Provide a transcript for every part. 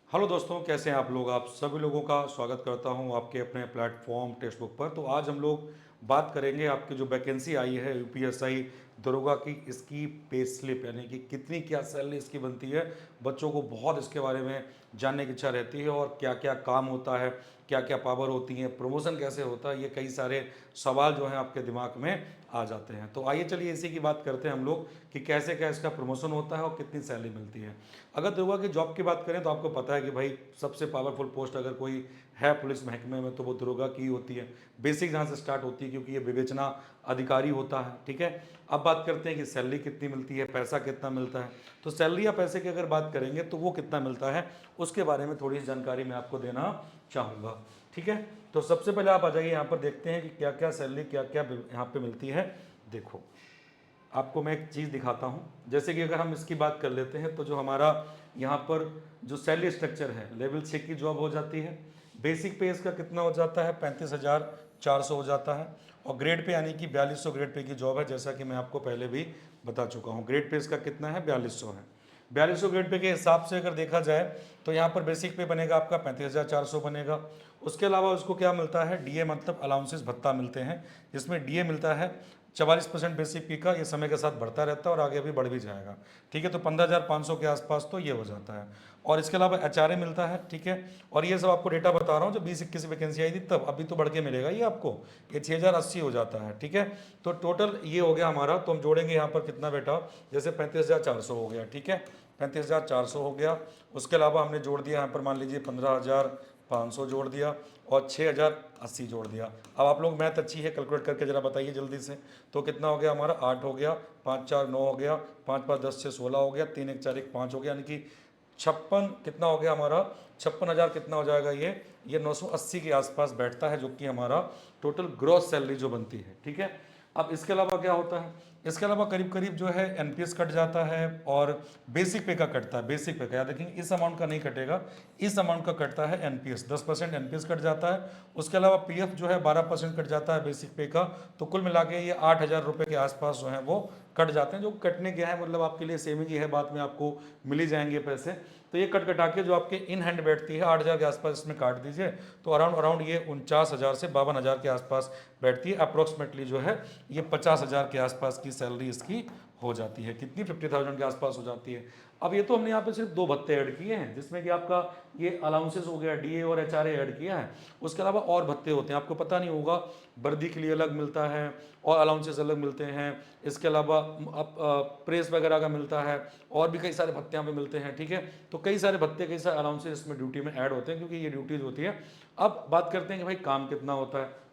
Hello दोस्तों, कैसे हैं आप लोग। आप सभी लोगों का स्वागत करता हूं आपके अपने प्लेटफॉर्म टेक्स्ट बुक पर। तो आज हम लोग बात करेंगे आपकी जो वैकेंसी आई है यूपीएसआई दरोगा की, इसकी पे स्लिप यानी कि कितनी क्या सैलरी इसकी बनती है। बच्चों को बहुत इसके बारे में जानने की इच्छा रहती है और क्या क्या काम होता है, क्या क्या पावर होती है, प्रमोशन कैसे होता है, ये कई सारे सवाल जो हैं आपके दिमाग में आ जाते हैं। तो आइए चलिए इसी की बात करते हैं हम लोग कि कैसे क्या इसका प्रमोशन होता है और कितनी सैलरी मिलती है। अगर दरोगा की जॉब की बात करें तो आपको पता है कि भाई सबसे पावरफुल पोस्ट अगर कोई है पुलिस महकमे में तो वो दरोगा की होती है। बेसिक जहाँ से स्टार्ट होती है क्योंकि ये विवेचना अधिकारी होता है। ठीक है, अब बात करते हैं कि सैलरी कितनी मिलती है, पैसा कितना मिलता है। तो सैलरी या पैसे की अगर बात करेंगे तो वो कितना मिलता है उसके बारे में थोड़ी जानकारी मैं आपको देना चाहूँगा। ठीक है, तो सबसे पहले आप आ जाइए, यहाँ पर देखते हैं कि क्या क्या सैलरी क्या क्या यहाँ पे मिलती है। देखो, आपको मैं एक चीज़ दिखाता हूँ। जैसे कि अगर हम इसकी बात कर लेते हैं तो जो हमारा यहाँ पर जो सैलरी स्ट्रक्चर है, लेवल 6 की जॉब हो जाती है। बेसिक पे इसका कितना हो जाता है, 35,400 हो जाता है। और ग्रेड पे यानी कि 4200 ग्रेड पे की जॉब है, जैसा कि मैं आपको पहले भी बता चुका हूँ। ग्रेड पे इसका कितना है, 4200 है। 4200 ग्रेड पे के हिसाब से अगर देखा जाए तो यहाँ पर बेसिक पे बनेगा आपका 35,400 बनेगा। उसके अलावा उसको क्या मिलता है, डीए मतलब अलाउंसेस भत्ता मिलते हैं, जिसमें डीए मिलता है 44% बेसिक पे का। ये समय के साथ बढ़ता रहता है और आगे भी बढ़ भी जाएगा। ठीक है, तो 15,500 के आसपास तो ये हो जाता है। और इसके अलावा एचआरए मिलता है। ठीक है, और ये सब आपको डेटा बता रहा हूँ, जब 20-21 वैकेंसी आई थी तब, अभी तो बढ़ के मिलेगा ये आपको, ये 6,080 हो जाता है। ठीक है, तो टोटल ये हो गया हमारा। तो हम जोड़ेंगे यहाँ पर कितना बेटा, जैसे 35,400 हो गया। ठीक है, 35,400 हो गया। उसके अलावा हमने जोड़ दिया यहाँ पर, मान लीजिए 15,500 जोड़ दिया और 6,080 जोड़ दिया। अब आप लोग मैथ अच्छी है, कैलकुलेट करके जरा बताइए जल्दी से। तो कितना हो गया हमारा, 8 हो गया, 5 4 9 हो गया, 5 5 10 6 16 हो गया, 3 1 4 1 5 हो गया, यानी कि 56 कितना हो गया हमारा, 56,000 कितना हो जाएगा ये 980 के आसपास बैठता है, जो कि हमारा टोटल ग्रॉस सैलरी जो बनती है। ठीक है, अब इसके अलावा क्या होता है, इसके अलावा करीब करीब जो है एनपीएस कट जाता है और बेसिक पे का कटता है। बेसिक पे का याद रखेंगे, इस अमाउंट का नहीं कटेगा, इस अमाउंट का कटता है एनपीएस, 10% एनपीएस कट जाता है। उसके अलावा पीएफ जो है 12% कट जाता है बेसिक पे का। तो कुल मिला के ये 8,000 रुपये के आसपास जो है वो कट जाते हैं। जो कटने के हैं मतलब आपके लिए सेविंग ही है, बाद में आपको मिल ही जाएंगे पैसे। तो ये कट कटा के जो आपके इन हैंड बैठती है 8,000 के आसपास इसमें काट दीजिए, तो अराउंड अराउंड ये 49,000 से 52,000 के आसपास बैठती है। अप्रोक्सीमेटली जो है ये 50,000 के आसपास की सैलरी इसकी हो जाती है। कितनी, 50,000 के आसपास हो जाती है। अब ये तो हमने यहाँ पे सिर्फ 2 भत्ते ऐड किए हैं, जिसमें कि आपका ये अलाउंसेस हो गया, डीए और एचआरए ऐड किया है। उसके अलावा और भत्ते होते हैं, आपको पता नहीं होगा, वर्दी के लिए अलग मिलता है और अलाउंसेस अलग मिलते हैं। इसके अलावा प्रेस वगैरह का मिलता है और भी कई सारे भत्ते यहाँ पे मिलते हैं। ठीक है, तो कई सारे भत्ते, कई सारे अलाउंसेस इसमें ड्यूटी में ऐड होते हैं, क्योंकि ये ड्यूटीज होती है। अब बात करते हैं कि भाई काम कितना होता है।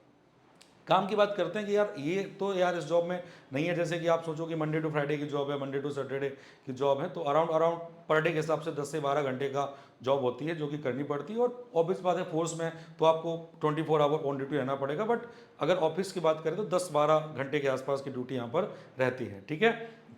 काम की बात करते हैं कि यार ये तो यार इस जॉब में नहीं है, जैसे कि आप सोचो कि मंडे टू फ्राइडे की जॉब है, मंडे टू सैटरडे की जॉब है, तो अराउंड अराउंड पर डे के हिसाब से 10 से 12 घंटे का जॉब होती है जो कि करनी पड़ती है। और ऑब्वियस बात है, फोर्स में तो आपको 24 आवर ऑन ड्यूटी रहना पड़ेगा। बट अगर ऑफिस की बात करें तो 10-12 घंटे के आसपास की ड्यूटी यहाँ पर रहती है। ठीक है,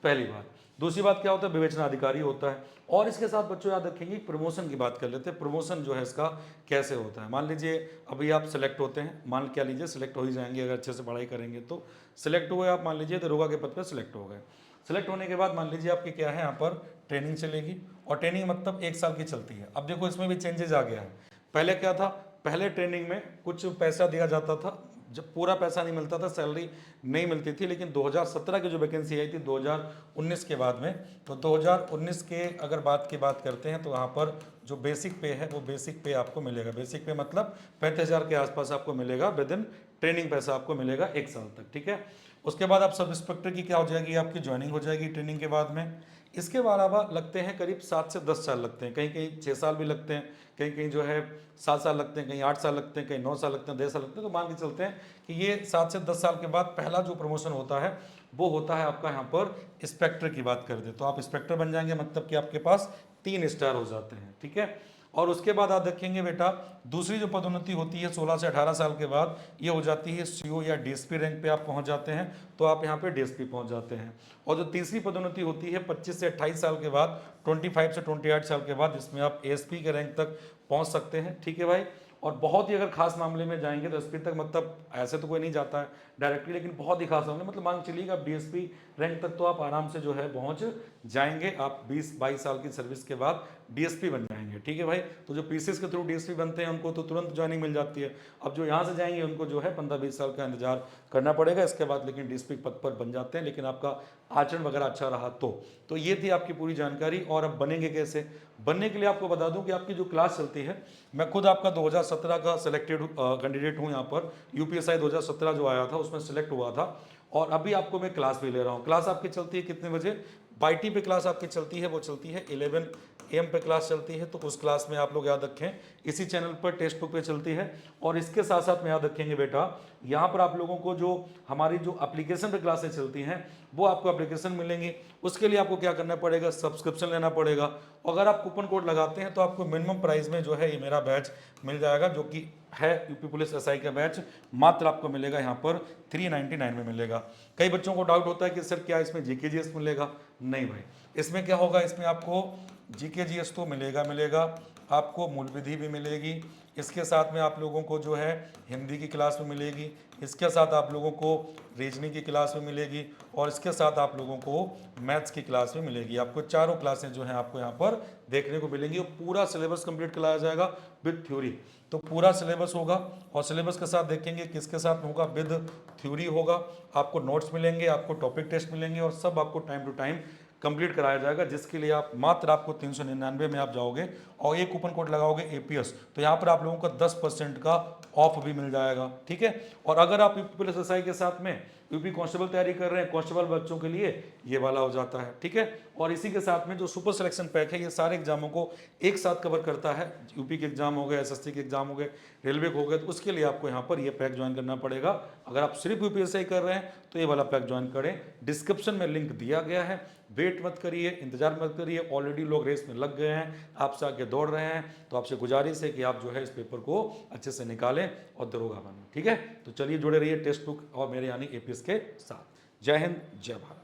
पहली बात। दूसरी बात क्या होता है, विवेचना अधिकारी होता है। और इसके साथ बच्चों याद रखेंगे, प्रमोशन की बात कर लेते हैं। प्रमोशन जो है इसका कैसे होता है, मान लीजिए अभी आप सेलेक्ट होते हैं, मान क्या लीजिए सेलेक्ट हो ही जाएंगे अगर अच्छे से पढ़ाई करेंगे तो। सेलेक्ट हुए आप, मान लीजिए दरोगा के पद पर सेलेक्ट हो गए। सेलेक्ट होने के बाद मान लीजिए आपकी क्या है, यहाँ पर ट्रेनिंग चलेगी। और ट्रेनिंग मतलब 1 साल की चलती है। अब देखो इसमें भी चेंजेस आ गया है। पहले क्या था, पहले ट्रेनिंग में कुछ पैसा दिया जाता था, जब पूरा पैसा नहीं मिलता था, सैलरी नहीं मिलती थी। लेकिन 2017 की जो वैकेंसी आई थी 2019 के बाद में, तो 2019 के अगर बात करते हैं तो यहाँ पर जो बेसिक पे है वो बेसिक पे आपको मिलेगा। बेसिक पे मतलब 35,000 के आसपास आपको मिलेगा विद इन ट्रेनिंग, पैसा आपको मिलेगा 1 साल तक। ठीक है, उसके बाद आप सब इंस्पेक्टर की क्या हो जाएगी, आपकी ज्वाइनिंग हो जाएगी ट्रेनिंग के बाद में। इसके अलावा लगते हैं करीब 7 से 10 साल लगते हैं, कहीं कहीं 6 साल भी लगते हैं, कहीं कहीं जो है 7 साल लगते हैं, कहीं 8 साल लगते हैं, कहीं 9 साल लगते हैं, 10 साल लगते हैं। तो मान के चलते हैं कि ये 7 से 10 साल के बाद पहला जो प्रमोशन होता है वो होता है आपका यहाँ पर इंस्पेक्टर की बात कर दे तो आप इंस्पेक्टर बन जाएंगे, मतलब कि आपके पास 3 स्टार हो जाते हैं। ठीक है, और उसके बाद आप देखेंगे बेटा, दूसरी जो पदोन्नति होती है 16 से 18 साल के बाद, ये हो जाती है सीओ या डीएसपी रैंक पे आप पहुंच जाते हैं, तो आप यहाँ पे डीएसपी पहुंच जाते हैं। और जो तीसरी पदोन्नति होती है 25 से 28 साल के बाद, 25 से 28 साल के बाद, जिसमें आप एएसपी के रैंक तक पहुंच सकते हैं। ठीक है भाई, और बहुत ही अगर खास मामले में जाएंगे तो एसपी तक, मतलब ऐसे तो कोई नहीं जाता है डायरेक्टली, लेकिन बहुत ही खास मामले मतलब मान चलिए आप डीएसपी रैंक तक तो आप आराम से जो है पहुंच जाएंगे। आप 20-22 साल की सर्विस के बाद डीएसपी बन जाएंगे। ठीक है भाई, तो जो पीसीएस के थ्रू डीएसपी बनते हैं उनको तो तुरंत ज्वाइनिंग मिल जाती है। अब जो यहाँ से जाएंगे उनको जो है 15-20 साल का इंतजार करना पड़ेगा, इसके बाद लेकिन डीएसपी पद पर बन जाते हैं, लेकिन आपका आचरण वगैरह अच्छा रहा तो ये थी आपकी पूरी जानकारी। और अब बनेंगे कैसे? बनने के लिए आपको बता दूं कि आपकी जो क्लास चलती है, मैं खुद आपका 2017 का सिलेक्टेड कैंडिडेट हूं यहाँ पर। यूपीएसआई 2017 जो आया था उसमें सिलेक्ट हुआ था, और अभी आपको मैं क्लास भी ले रहा हूँ। क्लास आपकी चलती है कितने बजे? बाईटी पे क्लास आपकी चलती है, वो चलती है 11 AM पे क्लास चलती है। तो उस क्लास में आप लोग याद रखें इसी चैनल पर टेक्स्ट बुक पे चलती है। और इसके साथ साथ में याद रखेंगे बेटा, यहाँ पर आप लोगों को जो हमारी जो एप्लीकेशन पे क्लासेस चलती हैं वो आपको एप्लीकेशन मिलेंगी। उसके लिए आपको क्या करना पड़ेगा? सब्सक्रिप्शन लेना पड़ेगा। अगर आप कूपन कोड लगाते हैं तो आपको मिनिमम प्राइस में जो है ये मेरा बैच मिल जाएगा, जो कि है यूपी पुलिस एसआई का बैच। मात्र आपको मिलेगा यहाँ पर 399 में मिलेगा। कई बच्चों को डाउट होता है कि सर क्या इसमें जीके जीएस मिलेगा? नहीं भाई, इसमें क्या होगा, इसमें आपको जीके जीएस तो मिलेगा, आपको मूल विधि भी मिलेगी, इसके साथ में आप लोगों को जो है हिंदी की क्लास में मिलेगी, इसके साथ आप लोगों को रीजनिंग की क्लास में मिलेगी, और इसके साथ आप लोगों को मैथ्स की क्लास में मिलेगी। आपको चारों क्लासें जो हैं आपको यहाँ पर देखने को मिलेंगी, और पूरा सिलेबस कंप्लीट कराया जाएगा विद थ्योरी। तो पूरा सिलेबस होगा, और सिलेबस के साथ देखेंगे किसके साथ होगा, विद थ्योरी होगा। आपको नोट्स मिलेंगे, आपको टॉपिक टेस्ट मिलेंगे, और सब आपको टाइम टू टाइम कंप्लीट कराया जाएगा, जिसके लिए आप मात्र आपको 399 में आप जाओगे और एक कूपन कोड लगाओगे एपीएस, तो यहाँ पर आप लोगों का 10% का ऑफ भी मिल जाएगा। ठीक है, और अगर आप यूपी पुलिस एसआई के साथ में यूपी कांस्टेबल तैयारी कर रहे हैं, कांस्टेबल बच्चों के लिए ये वाला हो जाता है। ठीक है, और इसी के साथ में जो सुपर सिलेक्शन पैक है, ये सारे एग्जामों को एक साथ कवर करता है। यूपी के एग्जाम हो गए, एसएससी के एग्जाम हो गए, रेलवे को हो गए, तो उसके लिए आपको यहाँ पर ये पैक ज्वाइन करना पड़ेगा। अगर आप सिर्फ यूपीएसआई कर रहे हैं तो ये वाला पैक ज्वाइन करें। डिस्क्रिप्शन में लिंक दिया गया है, वेट मत करिए, इंतजार मत करिए। ऑलरेडी लोग रेस में लग गए हैं, आपसे आगे दौड़ रहे हैं, तो आपसे गुजारिश है कि आप जो है इस पेपर को अच्छे से निकालें और दरोगा बनें। ठीक है, तो चलिए जुड़े रहिए टेक्स्ट बुक और मेरे यानी एपीएस के साथ। जय हिंद, जय भारत।